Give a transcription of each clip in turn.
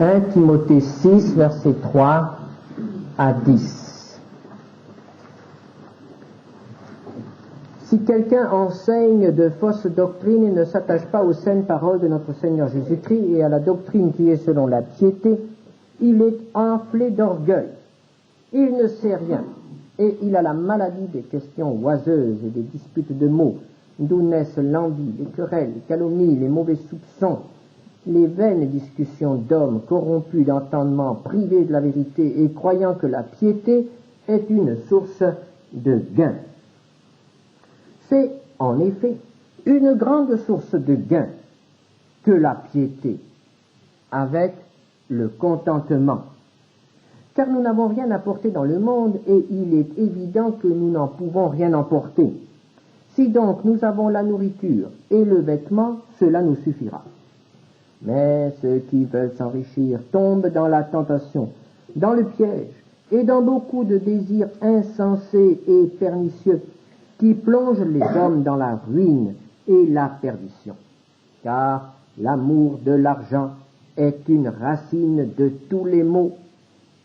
1 Timothée 6, versets 3 à 10. Si quelqu'un enseigne de fausses doctrines et ne s'attache pas aux saines paroles de notre Seigneur Jésus-Christ et à la doctrine qui est selon la piété, il est enflé d'orgueil. Il ne sait rien et il a la maladie des questions oiseuses et des disputes de mots, d'où naissent l'envie, les querelles, les calomnies, les mauvais soupçons, les vaines discussions d'hommes corrompus d'entendement, privés de la vérité et croyant que la piété est une source de gain. C'est en effet une grande source de gain que la piété, avec le contentement. Car nous n'avons rien apporté dans le monde et il est évident que nous n'en pouvons rien emporter. Si donc nous avons la nourriture et le vêtement, cela nous suffira. Mais ceux qui veulent s'enrichir tombent dans la tentation, dans le piège et dans beaucoup de désirs insensés et pernicieux qui plongent les hommes dans la ruine et la perdition. Car l'amour de l'argent est une racine de tous les maux,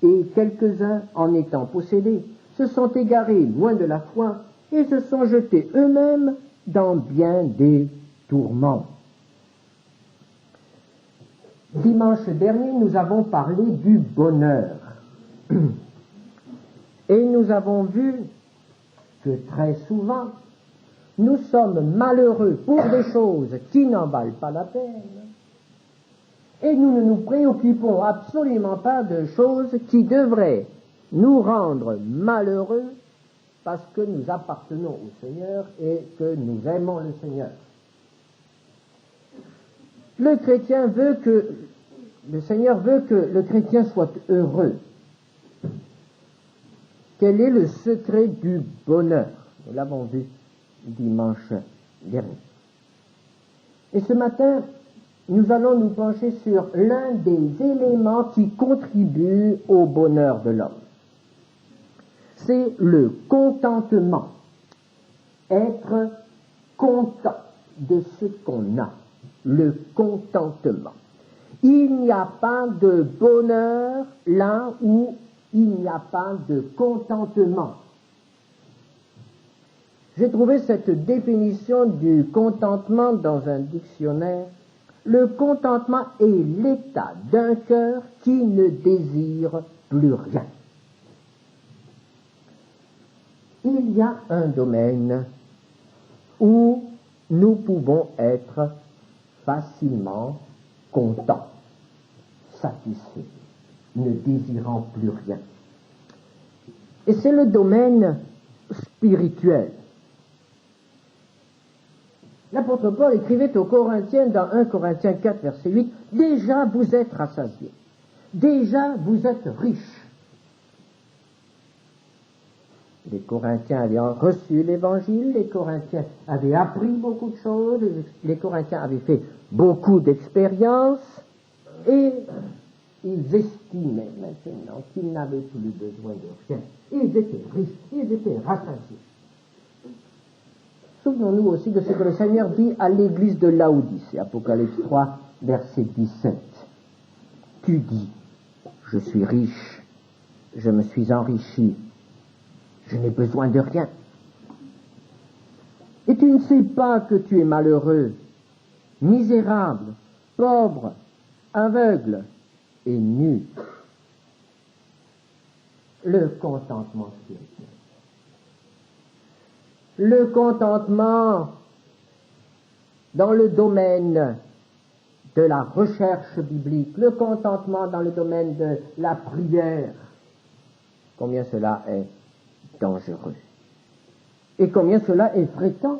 et quelques-uns, en étant possédés, se sont égarés loin de la foi et se sont jetés eux-mêmes dans bien des tourments. Dimanche dernier, nous avons parlé du bonheur. Et nous avons vu que très souvent, nous sommes malheureux pour des choses qui n'en valent pas la peine. Et nous ne nous préoccupons absolument pas de choses qui devraient nous rendre malheureux parce que nous appartenons au Seigneur et que nous aimons le Seigneur. Le Seigneur veut que le chrétien soit heureux. Quel est le secret du bonheur? Nous l'avons vu dimanche dernier. Et ce matin, nous allons nous pencher sur l'un des éléments qui contribuent au bonheur de l'homme. C'est le contentement. Être content de ce qu'on a. Le contentement. Il n'y a pas de bonheur là où il n'y a pas de contentement. J'ai trouvé cette définition du contentement dans un dictionnaire. Le contentement est l'état d'un cœur qui ne désire plus rien. Il y a un domaine où nous pouvons être facilement contents, satisfaits, ne désirant plus rien. Et c'est le domaine spirituel. L'apôtre Paul écrivait aux Corinthiens dans 1 Corinthiens 4, verset 8, « Déjà vous êtes rassasiés, déjà vous êtes riches. » Les Corinthiens avaient reçu l'Évangile, les Corinthiens avaient appris beaucoup de choses, les Corinthiens avaient fait beaucoup d'expériences, et ils estimaient maintenant qu'ils n'avaient plus besoin de rien. Ils étaient riches, ils étaient rassasiés. Souvenons-nous aussi de ce que le Seigneur dit à l'église de Laodicée, Apocalypse 3, verset 17. Tu dis, je suis riche, je me suis enrichi, je n'ai besoin de rien. Et tu ne sais pas que tu es malheureux, misérable, pauvre, aveugle et nu. Le contentement spirituel. Le contentement dans le domaine de la recherche biblique, le contentement dans le domaine de la prière, combien cela est dangereux et combien cela est fréquent.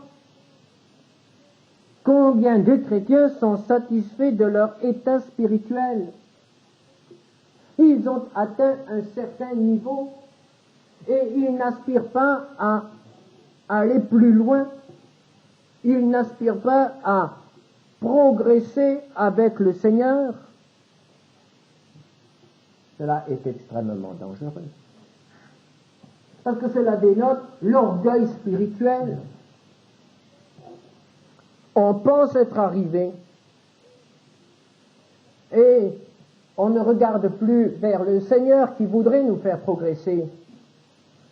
Combien de chrétiens sont satisfaits de leur état spirituel? Ils ont atteint un certain niveau et ils n'aspirent pas à aller plus loin, ils n'aspirent pas à progresser avec le Seigneur. Cela est extrêmement dangereux. Parce que cela dénote l'orgueil spirituel. On pense être arrivé et On ne regarde plus vers le Seigneur qui voudrait nous faire progresser,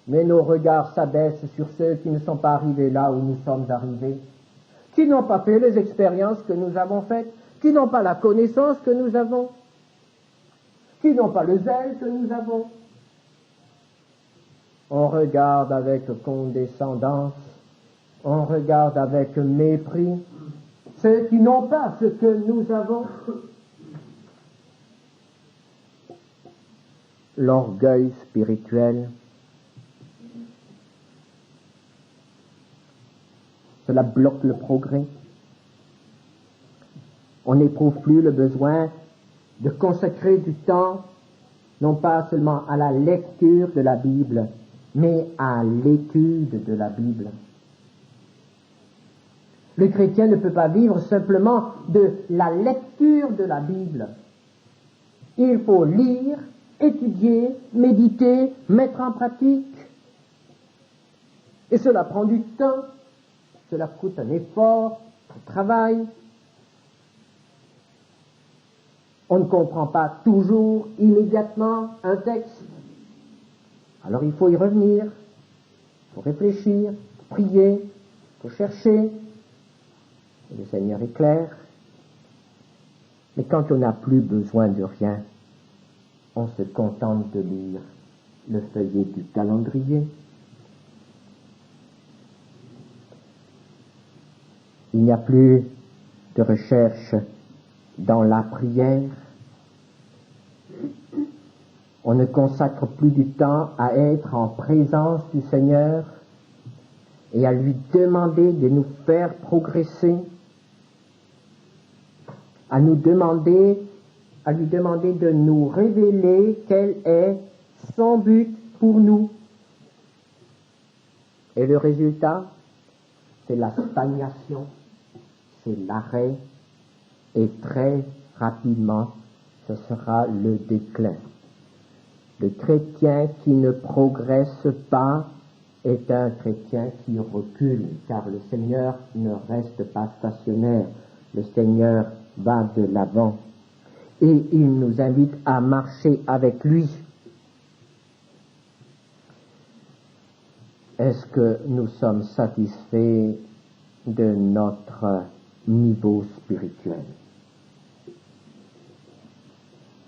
mais nos regards s'abaissent sur ceux qui ne sont pas arrivés là où nous sommes arrivés, qui n'ont pas fait les expériences que nous avons faites, qui n'ont pas la connaissance que nous avons, qui n'ont pas le zèle que nous avons. On regarde avec condescendance, on regarde avec mépris ceux qui n'ont pas ce que nous avons. L'orgueil spirituel, cela bloque le progrès. On n'éprouve plus le besoin de consacrer du temps, non pas seulement à la lecture de la Bible, mais à l'étude de la Bible. Le chrétien ne peut pas vivre simplement de la lecture de la Bible. Il faut lire, étudier, méditer, mettre en pratique. Et cela prend du temps, cela coûte un effort, un travail. On ne comprend pas toujours immédiatement un texte. Alors il faut y revenir, il faut réfléchir, prier, il faut chercher. Et le Seigneur est clair. Mais quand on n'a plus besoin de rien, on se contente de lire le feuillet du calendrier. Il n'y a plus de recherche dans la prière. On ne consacre plus du temps à être en présence du Seigneur et à lui demander de nous faire progresser, à lui demander de nous révéler quel est son but pour nous. Et le résultat, c'est la stagnation, c'est l'arrêt, et très rapidement, ce sera le déclin. Le chrétien qui ne progresse pas est un chrétien qui recule, car le Seigneur ne reste pas stationnaire. Le Seigneur va de l'avant et il nous invite à marcher avec lui. Est-ce que nous sommes satisfaits de notre niveau spirituel?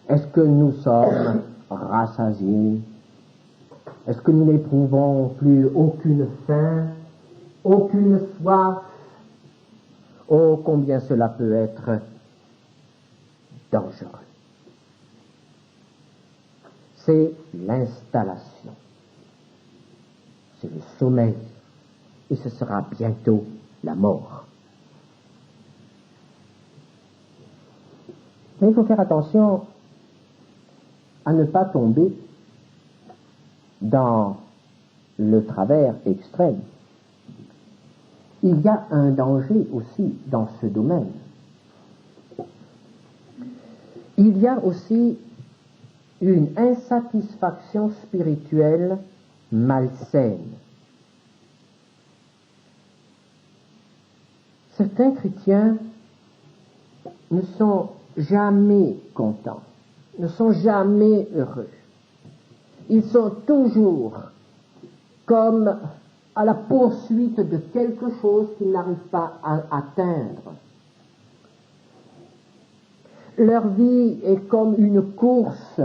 Est-ce que nous sommes rassasiés? Est-ce que nous n'éprouvons plus aucune faim, aucune soif? Oh, combien cela peut être dangereux. C'est l'installation, c'est le sommeil, et ce sera bientôt la mort. Mais il faut faire attention à ne pas tomber dans le travers extrême. Il y a un danger aussi dans ce domaine. Il y a aussi une insatisfaction spirituelle malsaine. Certains chrétiens ne sont jamais contents, ne sont jamais heureux. Ils sont toujours comme à la poursuite de quelque chose qu'ils n'arrivent pas à atteindre. Leur vie est comme une course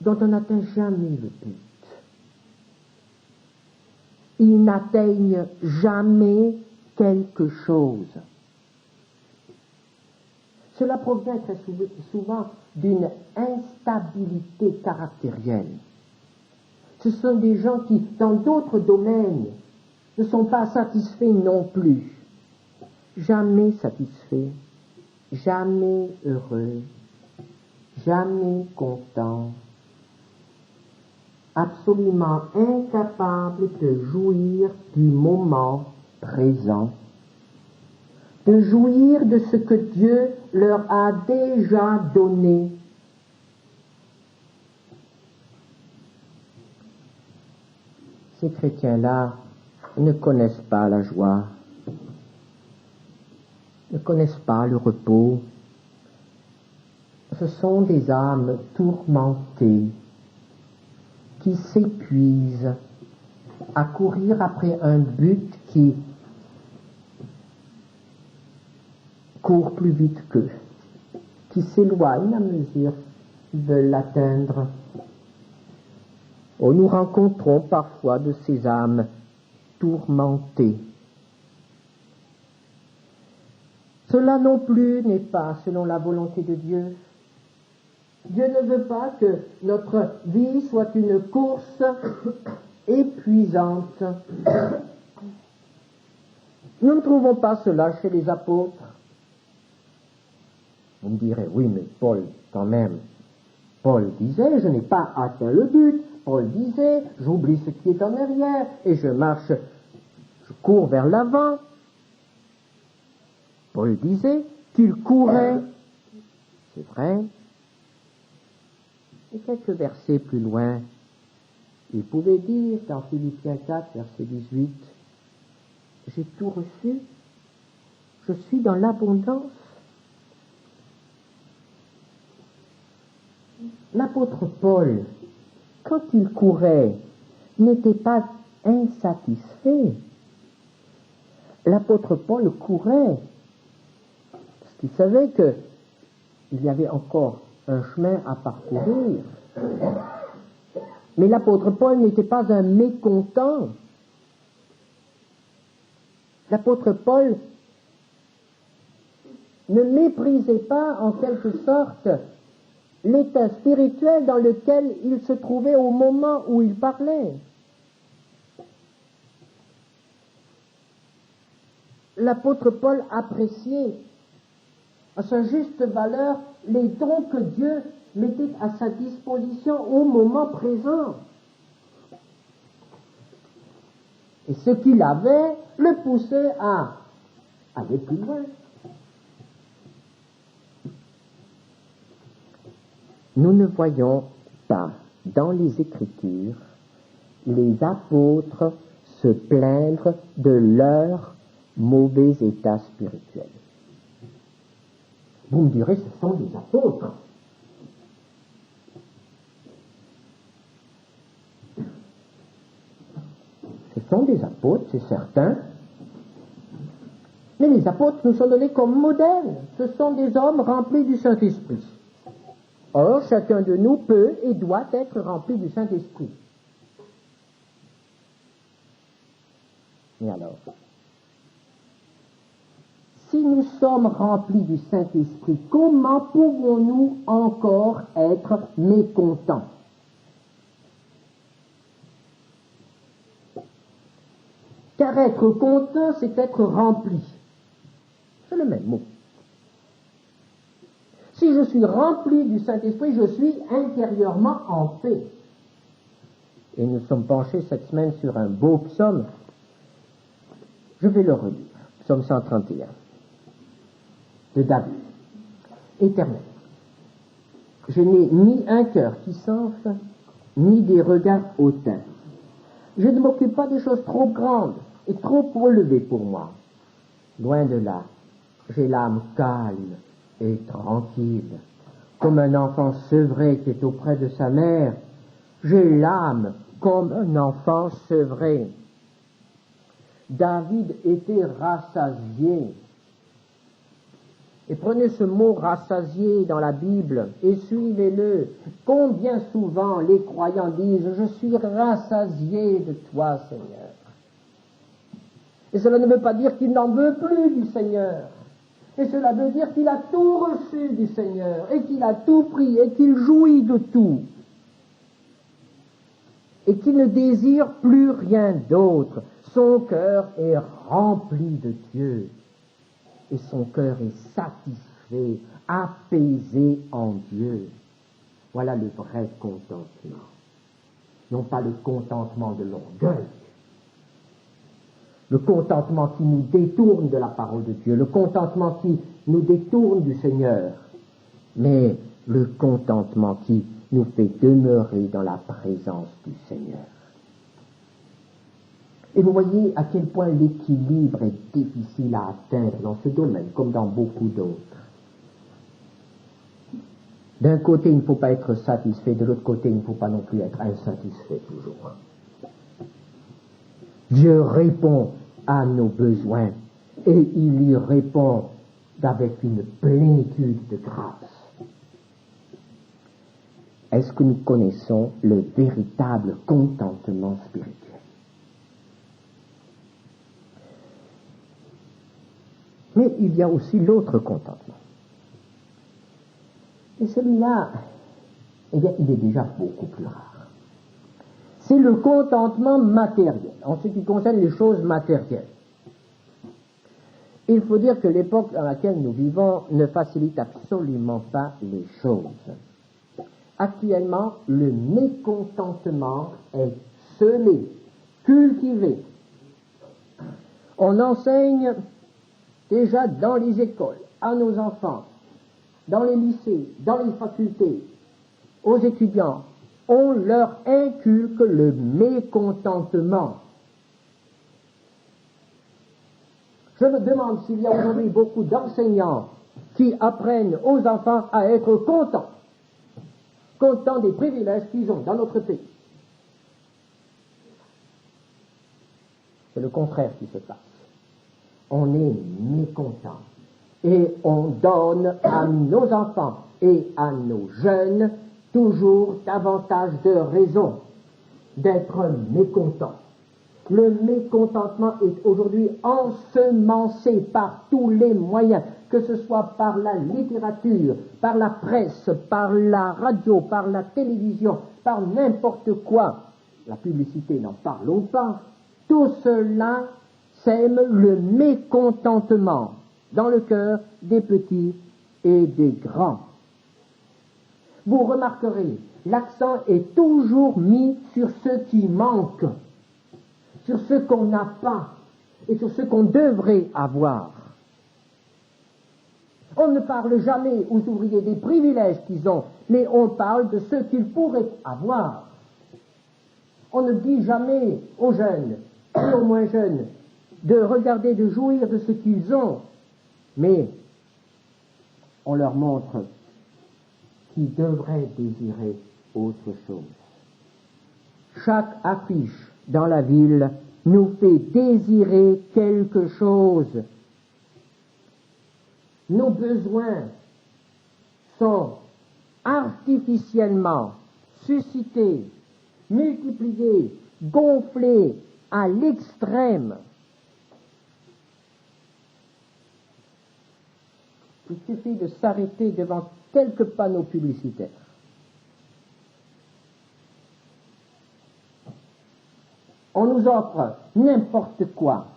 dont on n'atteint jamais le but. Ils n'atteignent jamais quelque chose. Cela provient très souvent d'une instabilité caractérielle. Ce sont des gens qui, dans d'autres domaines, ne sont pas satisfaits non plus. Jamais satisfaits, jamais heureux, jamais contents, absolument incapables de jouir du moment présent, de jouir de ce que Dieu leur a déjà donné. Ces chrétiens-là ne connaissent pas la joie. ne connaissent pas le repos. Ce sont des âmes tourmentées qui s'épuisent à courir après un but qui court plus vite qu'eux, qui s'éloigne à mesure qu'ils veulent l'atteindre. Oh, nous rencontrons parfois de ces âmes tourmentées. Cela non plus n'est pas selon la volonté de Dieu. Dieu ne veut pas que notre vie soit une course épuisante. Nous ne trouvons pas cela chez les apôtres. Vous me direz, oui, mais Paul, quand même, Paul disait, je n'ai pas atteint le but. Paul disait, j'oublie ce qui est en arrière et je marche, je cours vers l'avant. Paul disait qu'il courait. C'est vrai. Et quelques versets plus loin, il pouvait dire dans Philippiens 4, verset 18, j'ai tout reçu, je suis dans l'abondance. L'apôtre Paul, quand il courait, n'était pas insatisfait. L'apôtre Paul courait parce qu'il savait qu'il y avait encore un chemin à parcourir. Mais l'apôtre Paul n'était pas un mécontent. L'apôtre Paul ne méprisait pas en quelque sorte l'état spirituel dans lequel il se trouvait au moment où il parlait. L'apôtre Paul appréciait à sa juste valeur les dons que Dieu mettait à sa disposition au moment présent. Et ce qu'il avait le poussait à aller plus loin. Nous ne voyons pas dans les Écritures les apôtres se plaindre de leur mauvais état spirituel. Vous me direz, ce sont des apôtres. Ce sont des apôtres, c'est certain. Mais les apôtres nous sont donnés comme modèles. Ce sont des hommes remplis du Saint-Esprit. Or, chacun de nous peut et doit être rempli du Saint-Esprit. Et alors, si nous sommes remplis du Saint-Esprit, comment pouvons-nous encore être mécontents? Car être content, c'est être rempli. C'est le même mot. Si je suis rempli du Saint-Esprit, je suis intérieurement en paix. Et nous sommes penchés cette semaine sur un beau psaume. Je vais le relire. Psaume 131. De David. Éternel, je n'ai ni un cœur qui s'enfle, ni des regards hautains. Je ne m'occupe pas des choses trop grandes et trop relevées pour moi. Loin de là, j'ai l'âme calme et tranquille. Comme un enfant sevré qui est auprès de sa mère, j'ai l'âme comme un enfant sevré. David était rassasié. Et prenez ce mot rassasié dans la Bible et suivez-le. Combien souvent les croyants disent « Je suis rassasié de toi, Seigneur ». Et cela ne veut pas dire qu'il n'en veut plus du Seigneur. Et cela veut dire qu'il a tout reçu du Seigneur et qu'il a tout pris et qu'il jouit de tout. Et qu'il ne désire plus rien d'autre. Son cœur est rempli de Dieu. Et son cœur est satisfait, apaisé en Dieu. Voilà le vrai contentement. Non pas le contentement de l'orgueil. Le contentement qui nous détourne de la parole de Dieu. Le contentement qui nous détourne du Seigneur. Mais le contentement qui nous fait demeurer dans la présence du Seigneur. Et vous voyez à quel point l'équilibre est difficile à atteindre dans ce domaine, comme dans beaucoup d'autres. D'un côté, il ne faut pas être satisfait, de l'autre côté, il ne faut pas non plus être insatisfait toujours. Dieu répond à nos besoins et il y répond avec une plénitude de grâce. Est-ce que nous connaissons le véritable contentement spirituel? Mais il y a aussi l'autre contentement. Et celui-là, eh bien, il est déjà beaucoup plus rare. C'est le contentement matériel, en ce qui concerne les choses matérielles. Il faut dire que l'époque dans laquelle nous vivons ne facilite absolument pas les choses. Actuellement, le mécontentement est semé, cultivé. On enseigne déjà dans les écoles, à nos enfants, dans les lycées, dans les facultés, aux étudiants, on leur inculque le mécontentement. Je me demande s'il y a aujourd'hui beaucoup d'enseignants qui apprennent aux enfants à être contents des privilèges qu'ils ont dans notre pays. C'est le contraire qui se passe. On est mécontent et on donne à nos enfants et à nos jeunes toujours davantage de raisons d'être mécontents. Le mécontentement est aujourd'hui ensemencé par tous les moyens, que ce soit par la littérature, par la presse, par la radio, par la télévision, par n'importe quoi. La publicité, n'en parlons pas. Tout cela sème le mécontentement dans le cœur des petits et des grands. Vous remarquerez, l'accent est toujours mis sur ce qui manque, sur ce qu'on n'a pas et sur ce qu'on devrait avoir. On ne parle jamais aux ouvriers des privilèges qu'ils ont, mais on parle de ce qu'ils pourraient avoir. On ne dit jamais aux jeunes, et aux moins jeunes, de regarder, de jouir de ce qu'ils ont, mais on leur montre qu'ils devraient désirer autre chose. Chaque affiche dans la ville nous fait désirer quelque chose. Nos besoins sont artificiellement suscités, multipliés, gonflés à l'extrême. Il suffit de s'arrêter devant quelques panneaux publicitaires. On nous offre n'importe quoi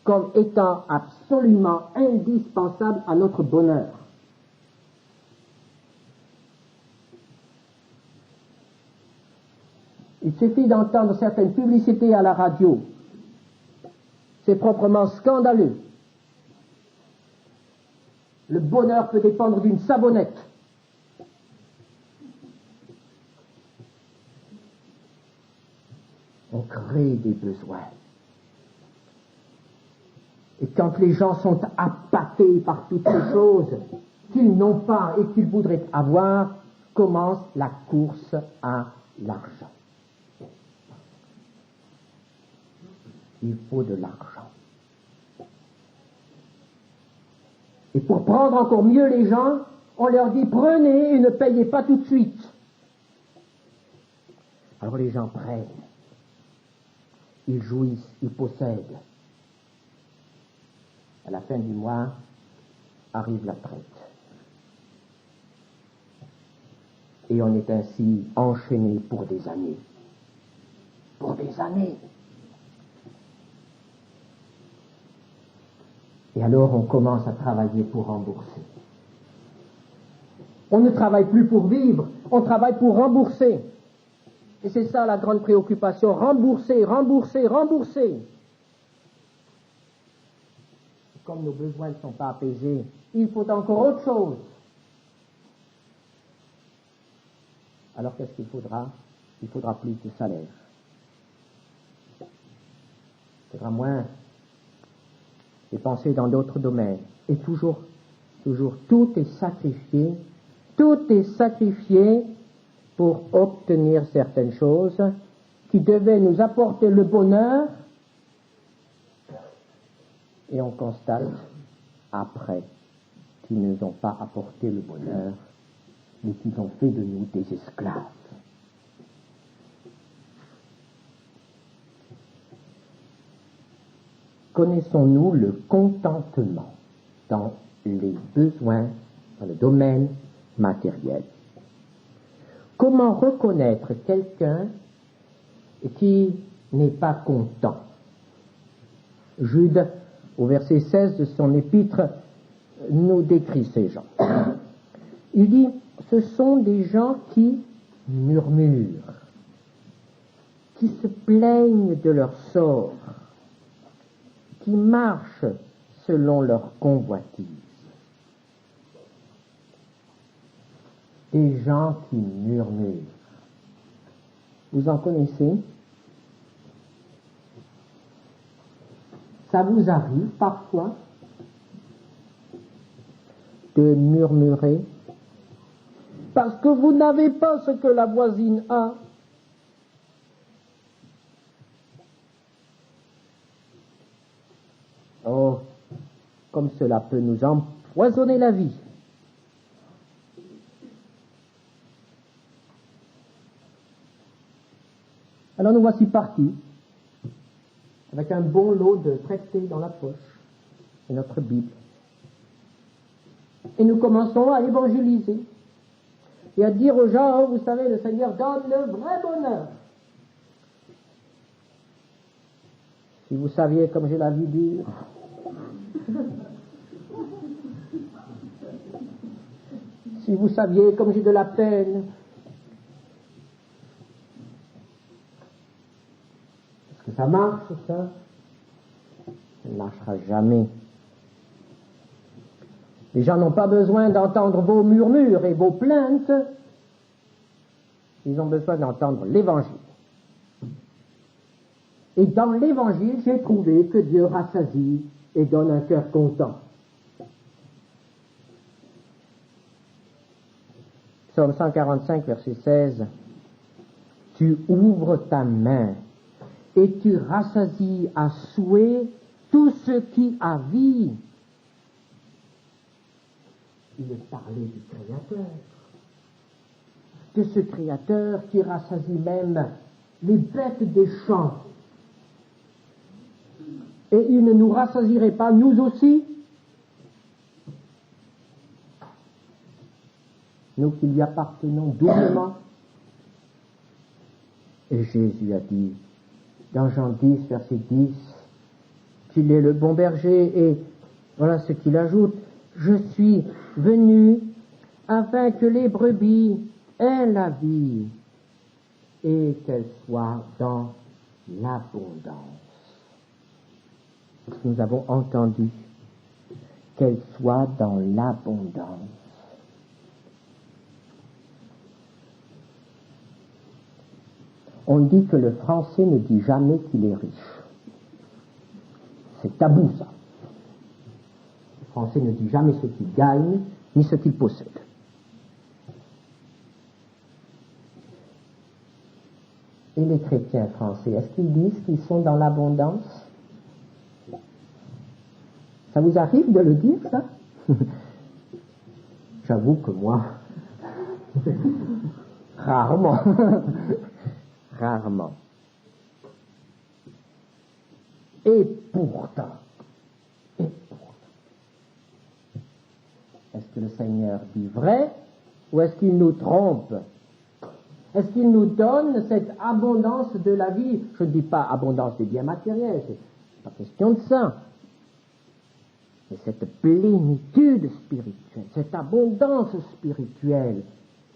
comme étant absolument indispensable à notre bonheur. Il suffit d'entendre certaines publicités à la radio. C'est proprement scandaleux. Le bonheur peut dépendre d'une savonnette. On crée des besoins. Et quand les gens sont appâtés par toutes ces choses qu'ils n'ont pas et qu'ils voudraient avoir, commence la course à l'argent. Il faut de l'argent. Et pour prendre encore mieux les gens, on leur dit prenez et ne payez pas tout de suite. Alors les gens prennent. Ils jouissent, ils possèdent. À la fin du mois, arrive la traite. Et on est ainsi enchaîné pour des années. Pour des années. Et alors on commence à travailler pour rembourser. On ne travaille plus pour vivre, on travaille pour rembourser. Et c'est ça la grande préoccupation, rembourser, rembourser, rembourser. Comme nos besoins ne sont pas apaisés, il faut encore autre chose. Alors qu'est-ce qu'il faudra? Il faudra plus de salaire. Il faudra moins dépenser dans d'autres domaines. Et toujours, tout est sacrifié pour obtenir certaines choses qui devaient nous apporter le bonheur, et on constate après qu'ils ne nous ont pas apporté le bonheur, mais qu'ils ont fait de nous des esclaves. Connaissons-nous le contentement dans les besoins, dans le domaine matériel? Comment reconnaître quelqu'un qui n'est pas content? Jude, au verset 16 de son épître, nous décrit ces gens. Il dit, ce sont des gens qui murmurent, qui se plaignent de leur sort, qui marchent selon leur convoitise. Des gens qui murmurent. Vous en connaissez? Ça vous arrive parfois de murmurer parce que vous n'avez pas ce que la voisine a? Oh, comme cela peut nous empoisonner la vie. Alors nous voici partis, avec un bon lot de traités dans la poche, et notre Bible. Et nous commençons à évangéliser, et à dire aux gens, oh, vous savez, le Seigneur donne le vrai bonheur. Si vous saviez comme j'ai la vie dure, si vous saviez comme j'ai de la peine, est-ce que ça marche, ça? Ça ne marchera jamais. Les gens n'ont pas besoin d'entendre vos murmures et vos plaintes, ils ont besoin d'entendre l'Évangile. Et dans l'Évangile, j'ai trouvé que Dieu rassasie et donne un cœur content. Psaume 145, verset 16. Tu ouvres ta main et tu rassasies à souhait tout ce qui a vie. Il est parlé du Créateur, de ce Créateur qui rassasie même les bêtes des champs. Et il ne nous rassasierait pas, nous aussi? Nous qui lui appartenons doublement. Et Jésus a dit, dans Jean 10, verset 10, qu'il est le bon berger, et voilà ce qu'il ajoute, je suis venu afin que les brebis aient la vie et qu'elles soient dans l'abondance. Nous avons entendu qu'elles soient dans l'abondance. On dit que le Français ne dit jamais qu'il est riche. C'est tabou, ça. Le Français ne dit jamais ce qu'il gagne, ni ce qu'il possède. Et les chrétiens français, est-ce qu'ils disent qu'ils sont dans l'abondance? Ça vous arrive de le dire, ça? J'avoue que moi, rarement. Rarement. Et pourtant, est-ce que le Seigneur dit vrai ou est-ce qu'il nous trompe? Est-ce qu'il nous donne cette abondance de la vie? Je ne dis pas abondance des biens matériels, c'est pas question de ça. Mais cette plénitude spirituelle, cette abondance spirituelle,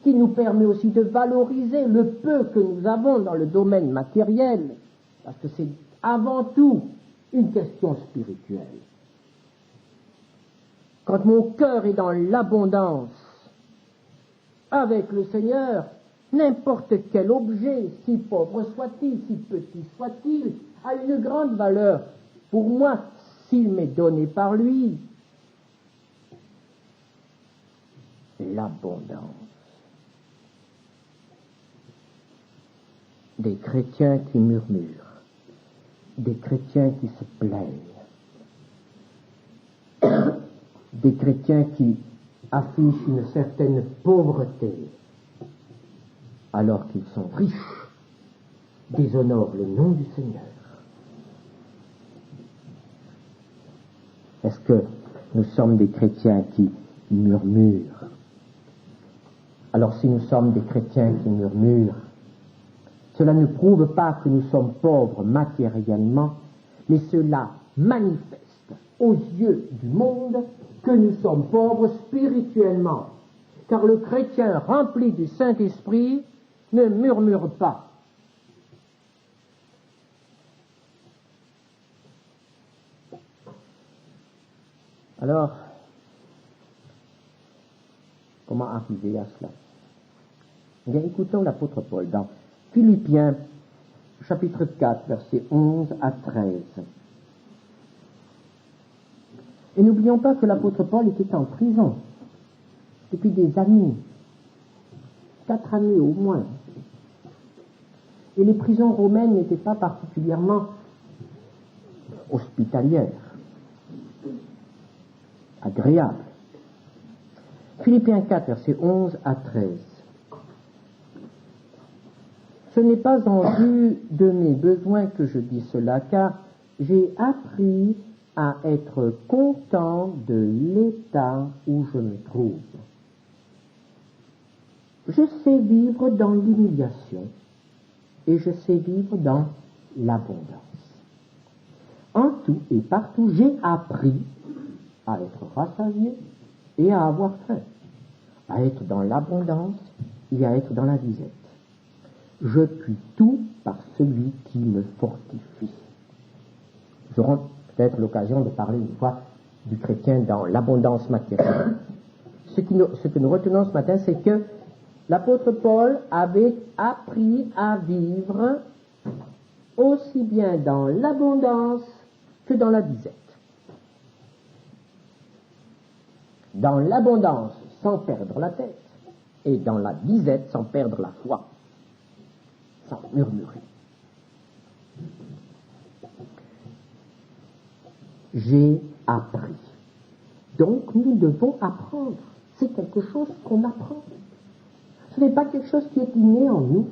qui nous permet aussi de valoriser le peu que nous avons dans le domaine matériel, parce que c'est avant tout une question spirituelle. Quand mon cœur est dans l'abondance avec le Seigneur, n'importe quel objet, si pauvre soit-il, si petit soit-il, a une grande valeur pour moi s'il m'est donné par lui. L'abondance. Des chrétiens qui murmurent, des chrétiens qui se plaignent, des chrétiens qui affichent une certaine pauvreté, alors qu'ils sont riches, déshonorent le nom du Seigneur. Est-ce que nous sommes des chrétiens qui murmurent? Alors si nous sommes des chrétiens qui murmurent, cela ne prouve pas que nous sommes pauvres matériellement, mais cela manifeste aux yeux du monde que nous sommes pauvres spirituellement. Car le chrétien rempli du Saint-Esprit ne murmure pas. Alors, comment arriver à cela? Eh bien, écoutons l'apôtre Paul dans Philippiens, chapitre 4, versets 11 à 13. Et n'oublions pas que l'apôtre Paul était en prison depuis des années, 4 années au moins. Et les prisons romaines n'étaient pas particulièrement hospitalières, agréables. Philippiens 4, versets 11 à 13. Ce n'est pas en vue de mes besoins que je dis cela, car j'ai appris à être content de l'état où je me trouve. Je sais vivre dans l'humiliation et je sais vivre dans l'abondance. En tout et partout, j'ai appris à être rassasié et à avoir faim, à être dans l'abondance et à être dans la disette. Je puis tout par celui qui me fortifie. Nous aurons peut-être l'occasion de parler une fois du chrétien dans l'abondance matérielle. Ce que nous retenons ce matin, c'est que l'apôtre Paul avait appris à vivre aussi bien dans l'abondance que dans la disette. Dans l'abondance sans perdre la tête et dans la disette sans perdre la foi, sans murmurer. J'ai appris. Donc nous devons apprendre. C'est quelque chose qu'on apprend. Ce n'est pas quelque chose qui est inné en nous.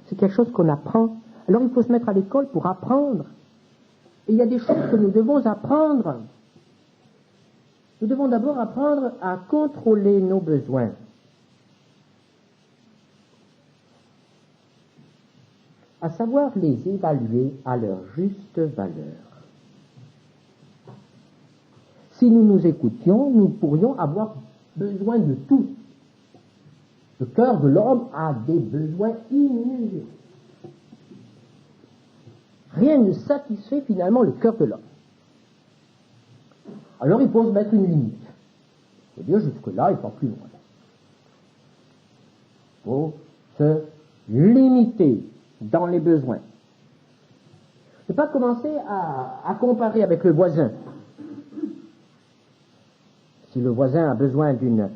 C'est quelque chose qu'on apprend. Alors il faut se mettre à l'école pour apprendre. Et il y a des choses que nous devons apprendre. Nous devons d'abord apprendre à contrôler nos besoins. À savoir les évaluer à leur juste valeur. Si nous nous écoutions, nous pourrions avoir besoin de tout. Le cœur de l'homme a des besoins immenses. Rien ne satisfait finalement le cœur de l'homme. Alors il faut se mettre une limite. Il faut dire jusque-là et pas plus loin. Il faut se limiter dans les besoins. Ne pas commencer à comparer avec le voisin. Si le voisin a besoin d'une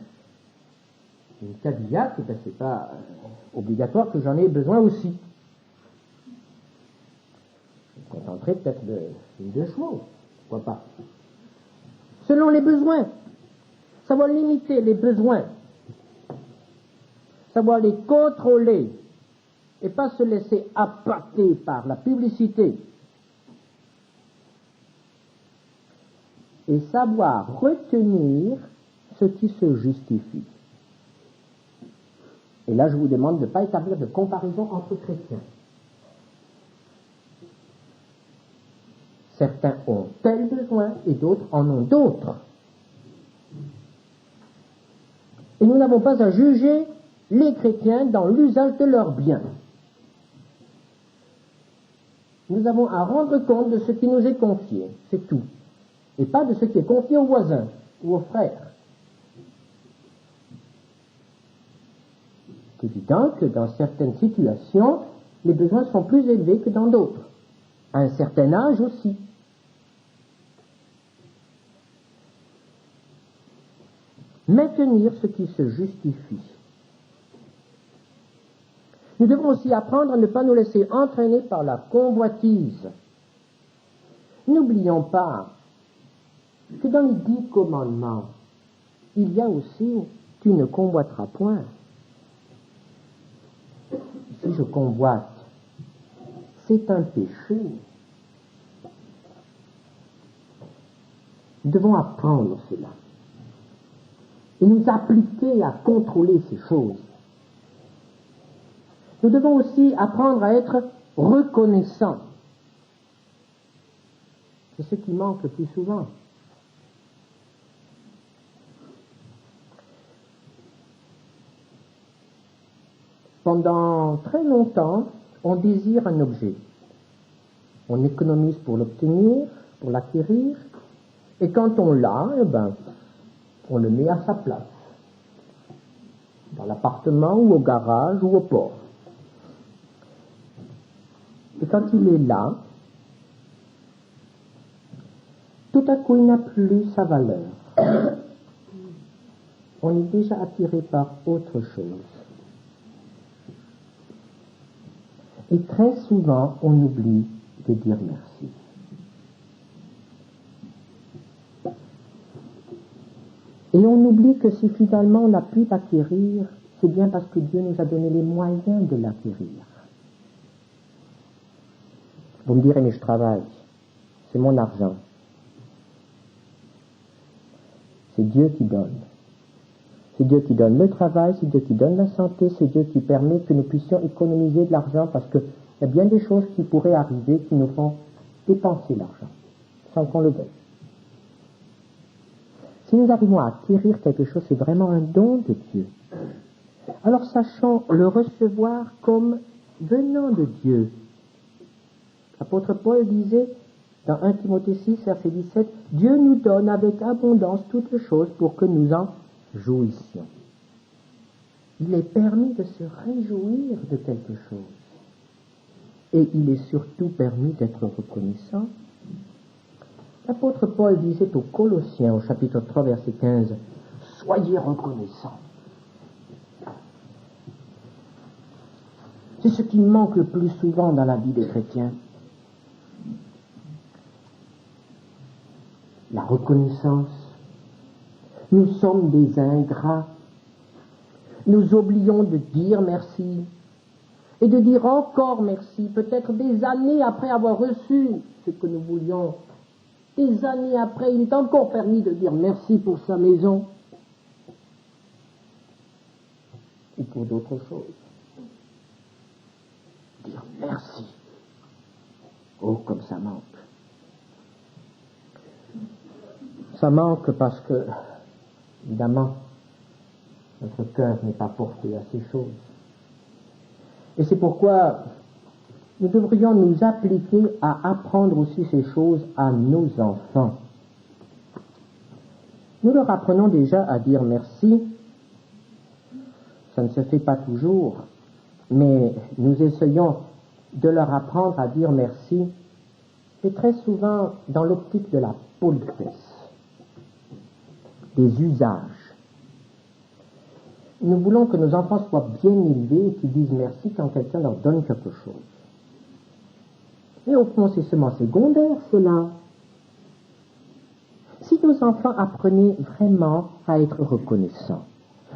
Cadillac, ben c'est pas obligatoire que j'en ai besoin aussi. Je me contenterai peut-être d'une 2 chevaux, pourquoi pas. Selon les besoins, savoir limiter les besoins, savoir les contrôler et pas se laisser appâter par la publicité. Et savoir retenir ce qui se justifie. Et là, je vous demande de ne pas établir de comparaison entre chrétiens. Certains ont tel besoin et d'autres en ont d'autres. Et nous n'avons pas à juger les chrétiens dans l'usage de leurs biens. Nous avons à rendre compte de ce qui nous est confié, c'est tout. Et pas de ce qui est confié aux voisins ou aux frères. C'est évident que dans certaines situations, les besoins sont plus élevés que dans d'autres. À un certain âge aussi. Maintenir ce qui se justifie. Nous devons aussi apprendre à ne pas nous laisser entraîner par la convoitise. N'oublions pas que dans les 10 commandements, il y a aussi « tu ne convoiteras point ». Si je convoite, c'est un péché. Nous devons apprendre cela et nous appliquer à contrôler ces choses. Nous devons aussi apprendre à être reconnaissants. C'est ce qui manque le plus souvent. Pendant très longtemps, on désire un objet. On économise pour l'obtenir, pour l'acquérir, et quand on l'a, on le met à sa place. Dans l'appartement ou au garage ou au port. Et quand il est là, tout à coup il n'a plus sa valeur. On est déjà attiré par autre chose. Et très souvent, on oublie de dire merci. Et on oublie que si finalement on a pu l'acquérir, c'est bien parce que Dieu nous a donné les moyens de l'acquérir. Vous me direz, mais je travaille, c'est mon argent. C'est Dieu qui donne. C'est Dieu qui donne le travail, c'est Dieu qui donne la santé, c'est Dieu qui permet que nous puissions économiser de l'argent parce qu'il y a bien des choses qui pourraient arriver qui nous font dépenser l'argent sans qu'on le veuille. Si nous arrivons à acquérir quelque chose, c'est vraiment un don de Dieu. Alors sachons le recevoir comme venant de Dieu. L'apôtre Paul disait dans 1 Timothée 6, verset 17, « Dieu nous donne avec abondance toutes choses pour que nous en jouissions. » Il est permis de se réjouir de quelque chose. Et il est surtout permis d'être reconnaissant. L'apôtre Paul disait aux Colossiens, au chapitre 3, verset 15, « Soyez reconnaissants. » C'est ce qui manque le plus souvent dans la vie des chrétiens. La reconnaissance. Nous sommes des ingrats. Nous oublions de dire merci et de dire encore merci, peut-être des années après avoir reçu ce que nous voulions. Des années après, il est encore permis de dire merci pour sa maison ou pour d'autres choses. Dire merci. Oh, comme ça manque. Ça manque parce que, évidemment, notre cœur n'est pas porté à ces choses. Et c'est pourquoi nous devrions nous appliquer à apprendre aussi ces choses à nos enfants. Nous leur apprenons déjà à dire merci. Ça ne se fait pas toujours, mais nous essayons de leur apprendre à dire merci, et très souvent dans l'optique de la politesse, des usages. Nous voulons que nos enfants soient bien élevés et qu'ils disent merci quand quelqu'un leur donne quelque chose. Et au fond, c'est seulement secondaire, cela. Si nos enfants apprenaient vraiment à être reconnaissants,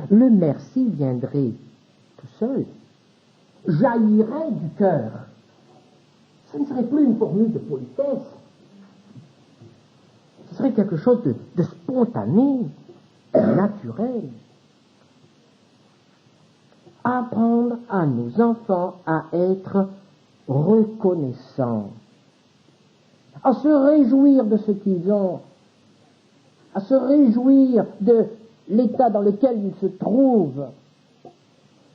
le merci viendrait tout seul, jaillirait du cœur. Ce ne serait plus une formule de politesse. Ce serait quelque chose de spontané, de naturel. Apprendre à nos enfants à être reconnaissants, à se réjouir de ce qu'ils ont, à se réjouir de l'état dans lequel ils se trouvent,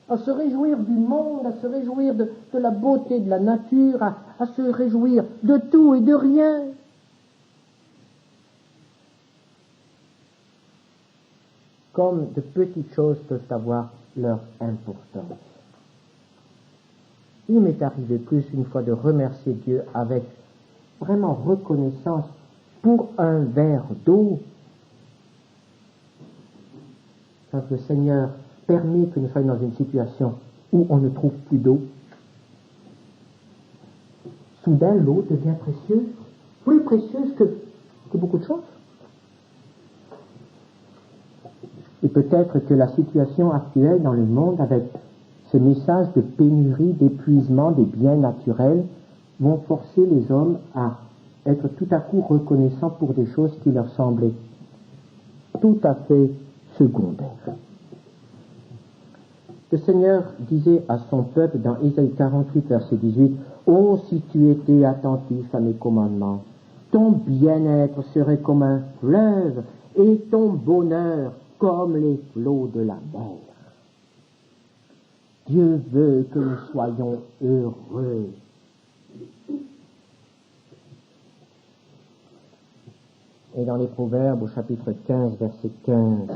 à se réjouir du monde, à se réjouir de la beauté de la nature, à se réjouir de tout et de rien. Comme de petites choses peuvent avoir leur importance. Il m'est arrivé plus une fois de remercier Dieu avec vraiment reconnaissance pour un verre d'eau. Quand le Seigneur permet que nous soyons dans une situation où on ne trouve plus d'eau, soudain l'eau devient précieuse, plus précieuse que beaucoup de choses. Et peut-être que la situation actuelle dans le monde, avec ce message de pénurie, d'épuisement des biens naturels, vont forcer les hommes à être tout à coup reconnaissants pour des choses qui leur semblaient tout à fait secondaires. Le Seigneur disait à son peuple dans Ésaïe 48, verset 18, « Oh, si tu étais attentif à mes commandements, ton bien-être serait comme un fleuve et ton bonheur comme les flots de la mer. » Dieu veut que nous soyons heureux. Et dans les Proverbes, au chapitre 15, verset 15,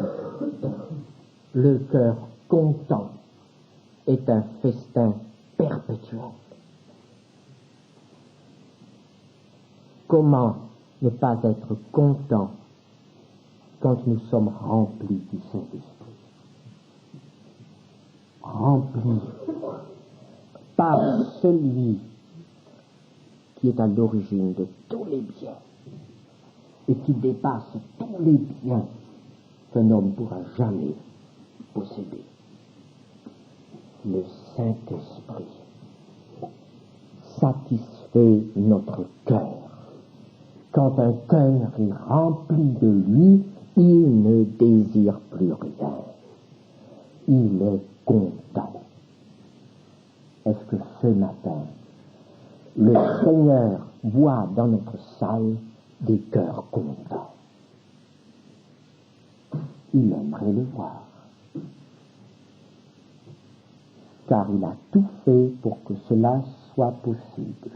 le cœur content est un festin perpétuel. Comment ne pas être content quand nous sommes remplis du Saint-Esprit? Remplis par celui qui est à l'origine de tous les biens et qui dépasse tous les biens qu'un homme pourra jamais posséder. Le Saint-Esprit satisfait notre cœur. Quand un cœur est rempli de lui, il ne désire plus rien. Il est content. Est-ce que ce matin, le Seigneur voit dans notre salle des cœurs contents? Il aimerait le voir. Car il a tout fait pour que cela soit possible.